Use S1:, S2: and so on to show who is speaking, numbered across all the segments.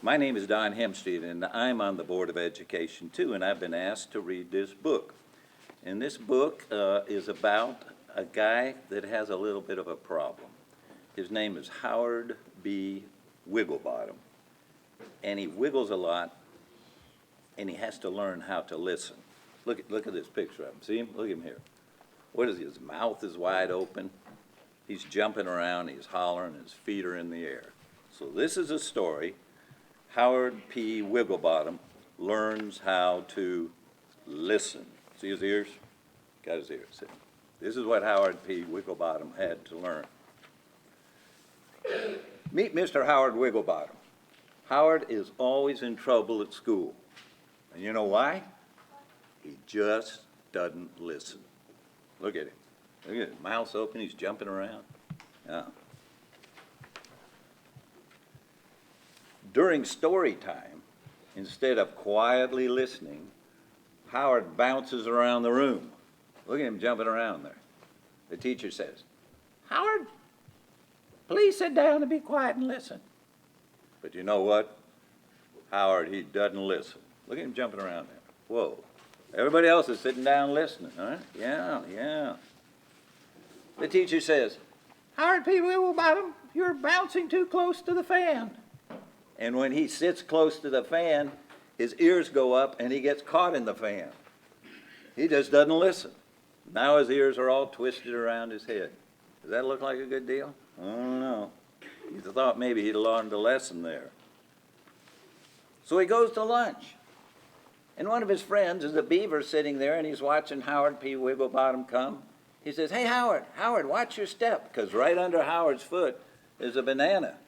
S1: My name is Don Hemstreet, and I'm on the Board of Education too, and I've been asked to read this book. And this book is about a guy that has a little bit of a problem. His name is Howard B. Wigglebottom, and he wiggles a lot, and he has to learn how to listen. Look at this picture of him. See him? Look at him here. What is he? His mouth is wide open. He's jumping around. He's hollering. His feet are in the air. So this is a story. Howard P. Wigglebottom learns how to listen. See his ears? Got his ears. See? This is what Howard P. Wigglebottom had to learn. Meet Mr. Howard Wigglebottom. Howard is always in trouble at school. And you know why? He just doesn't listen. Look at him. Look at his mouth's open. He's jumping around. Yeah. During story time, instead of quietly listening, Howard bounces around the room. Look at him jumping around there. The teacher says, "Howard, please sit down and be quiet and listen." But you know what? Howard, he doesn't listen. Look at him jumping around there. Whoa. Everybody else is sitting down listening, huh? Yeah. The teacher says, "Howard P. Wigglebottom, you're bouncing too close to the fan." And when he sits close to the fan, his ears go up and he gets caught in the fan. He just doesn't listen. Now his ears are all twisted around his head. Does that look like a good deal? I don't know. You thought maybe he'd learned a lesson there. So he goes to lunch. And one of his friends is a beaver sitting there, and he's watching Howard P. Wigglebottom come. He says, "Hey, Howard, watch your step," because right under Howard's foot is a banana.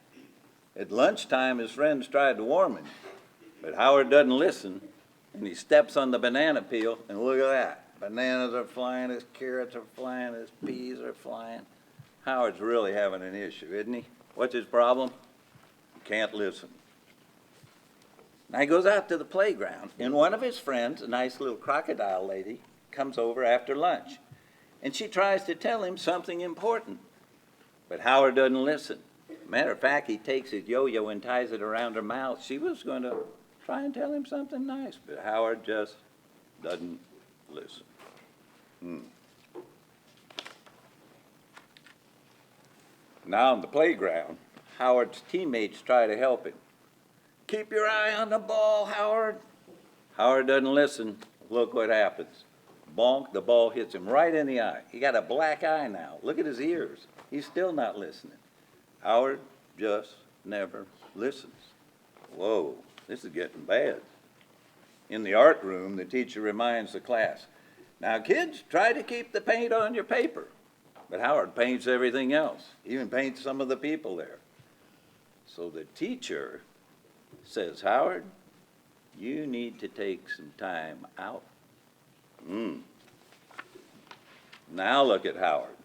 S1: At lunchtime, his friends tried to warn him, but Howard doesn't listen, and he steps on the banana peel, and look at that. Bananas are flying, his carrots are flying, his peas are flying. Howard's really having an issue, isn't he? What's his problem? He can't listen. Now he goes out to the playground, and one of his friends, a nice little crocodile lady, comes over after lunch, and she tries to tell him something important, but Howard doesn't listen. Matter of fact, he takes his yo-yo and ties it around her mouth. She was going to try and tell him something nice, but Howard just doesn't listen. Now on the playground, Howard's teammates try to help him. "Keep your eye on the ball, Howard." Howard doesn't listen. Look what happens. Bonk, the ball hits him right in the eye. He got a black eye now. Look at his ears. He's still not listening. Howard just never listens. Whoa, this is getting bad. In the art room, the teacher reminds the class, "Now, kids, try to keep the paint on your paper." But Howard paints everything else, even paints some of the people there. So the teacher says, "Howard, you need to take some time out." Now look at Howard.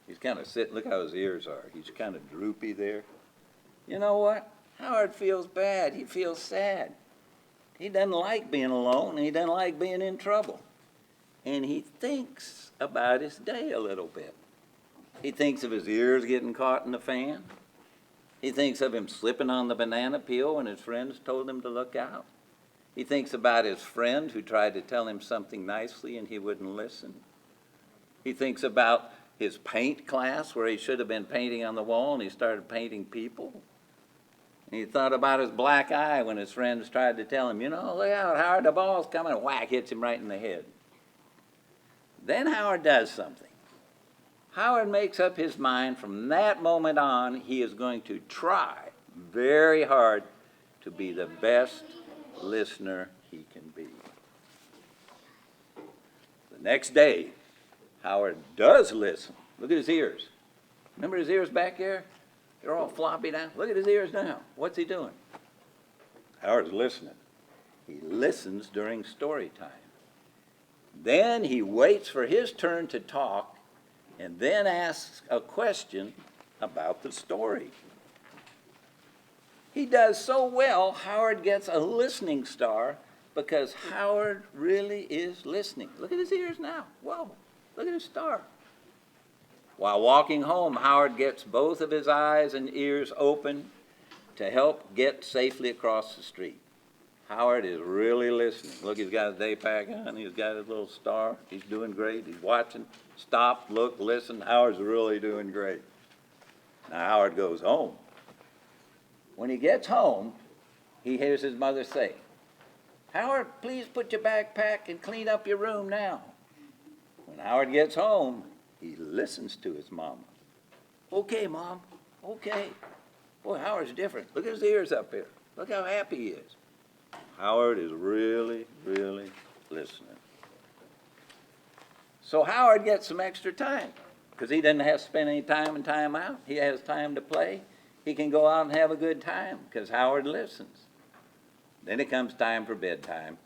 S1: He's kind of sitting, look how his ears are. He's kind of droopy there. You know what? Howard feels bad. He feels sad. He doesn't like being alone, and he doesn't like being in trouble. And he thinks about his day a little bit. He thinks of his ears getting caught in the fan. He thinks of him slipping on the banana peel when his friends told him to look out. He thinks about his friend who tried to tell him something nicely and he wouldn't listen. He thinks about his paint class where he should have been painting on the wall and he started painting people. And he thought about his black eye when his friends tried to tell him, "Look out, Howard, the ball's coming," and whack, hits him right in the head. Then Howard does something. Howard makes up his mind from that moment on he is going to try very hard to be the best listener he can be. The next day, Howard does listen. Look at his ears. Remember his ears back there? They're all floppy down. Look at his ears now. What's he doing? Howard's listening. He listens during story time. Then he waits for his turn to talk and then asks a question about the story. He does so well, Howard gets a listening star because Howard really is listening. Look at his ears now. Whoa, look at his star. While walking home, Howard gets both of his eyes and ears open, to help get safely across the street. Howard is really listening. Look, he's got his day pack on. He's got his little star. He's doing great. He's watching. Stop, look, listen. Howard's really doing great. Now, Howard goes home. When he gets home, he hears his mother say, "Howard, please put your backpack and clean up your room now." When Howard gets home, he listens to his mama. "Okay, Mom, okay." Boy, Howard's different. Look at his ears up here. Look how happy he is. Howard is really, really listening. So Howard gets some extra time because he doesn't have to spend any time in time out. He has time to play. He can go out and have a good time because Howard listens. Then it comes time for bedtime.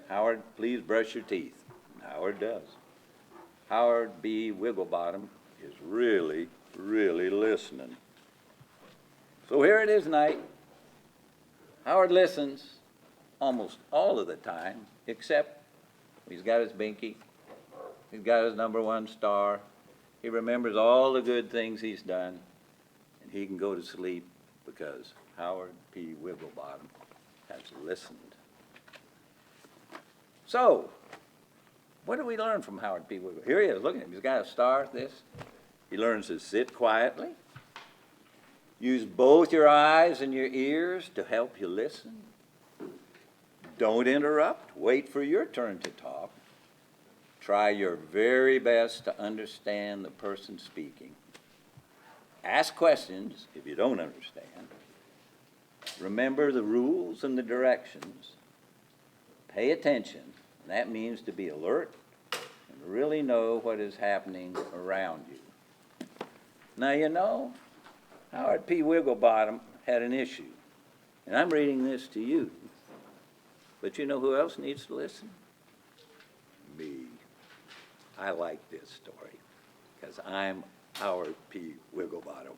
S1: "Howard, please brush your teeth." Howard does. Howard B. Wigglebottom is really, really listening. So here it is night. Howard listens almost all of the time, except he's got his binky. He's got his #1 star. He remembers all the good things he's done, and he can go to sleep because Howard P. Wigglebottom has listened. So, what do we learn from Howard P. Wigglebottom? Here he is, look at him. He's got a star, this. He learns to sit quietly. Use both your eyes and your ears to help you listen. Don't interrupt. Wait for your turn to talk. Try your very best to understand the person speaking. Ask questions if you don't understand. Remember the rules and the directions. Pay attention. And that means to be alert and really know what is happening around you. Now, you know, Howard P. Wigglebottom had an issue. And I'm reading this to you. But you know who else needs to listen? Me. I like this story because I'm Howard P. Wigglebottom.